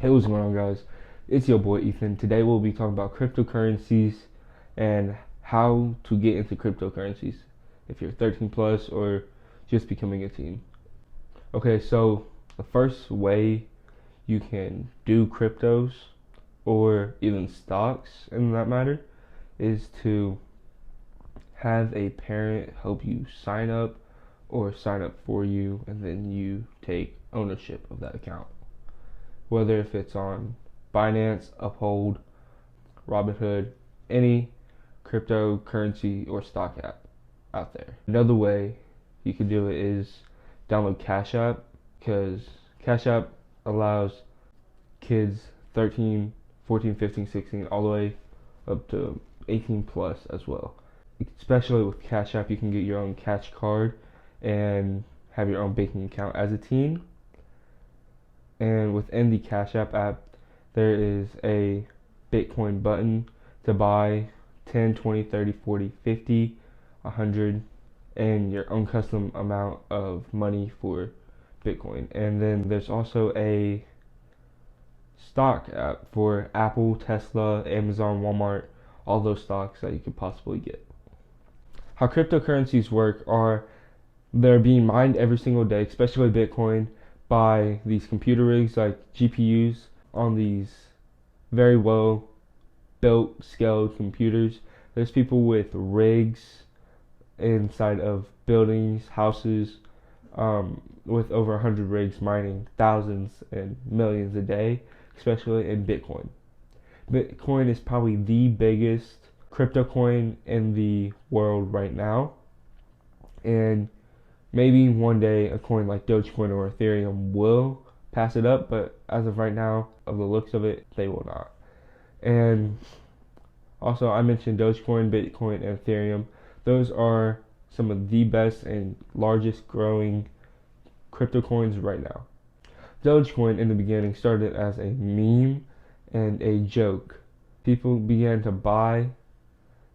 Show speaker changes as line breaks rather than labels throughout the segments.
Hey, what's going on, guys? It's your boy Ethan. Today we'll be talking about cryptocurrencies and how to get into cryptocurrencies if you're 13 plus or just becoming a teen. Okay, so the first way you can do cryptos or even stocks in that matter is to have a parent help you sign up or sign up for you, and then you take ownership of that account. Whether if it's on Binance, Uphold, Robinhood, any cryptocurrency or stock app out there. Another way you can do it is download Cash App, because Cash App allows kids 13, 14, 15, 16, all the way up to 18 plus as well. Especially with Cash App, you can get your own Cash Card and have your own banking account as a teen. And within the Cash app, there is a Bitcoin button to buy 10, 20, 30, 40, 50, 100, and your own custom amount of money for Bitcoin. And then there's also a stock app for Apple, Tesla, Amazon, Walmart, all those stocks that you could possibly get. How cryptocurrencies work are they're being mined every single day, especially Bitcoin, by these computer rigs like GPUs on these very well built scaled computers. There's people with rigs inside of buildings, houses, with over 100 rigs mining thousands and millions a day, especially in Bitcoin. Bitcoin is probably the biggest crypto coin in the world right now, and maybe one day a coin like Dogecoin or Ethereum will pass it up, but as of right now, of the looks of it, they will not. And also, I mentioned Dogecoin, Bitcoin, and Ethereum. Those are some of the best and largest growing crypto coins right now. Dogecoin in the beginning started as a meme and a joke. People began to buy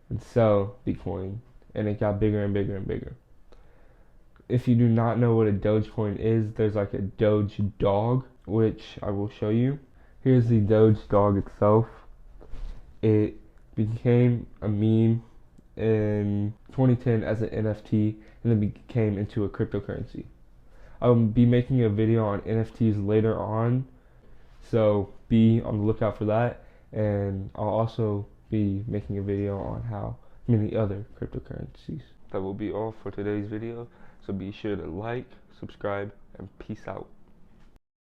and sell Bitcoin, and it got bigger and bigger and bigger. If you do not know what a Dogecoin is, there's like a Doge dog, which I will show you. Here's the Doge dog itself. It became a meme in 2010 as an NFT, and then became into a cryptocurrency. I'll be making a video on NFTs later on, so be on the lookout for that. And I'll also be making a video on how many other cryptocurrencies. That will be all for today's video. So be sure to like, subscribe, and peace out.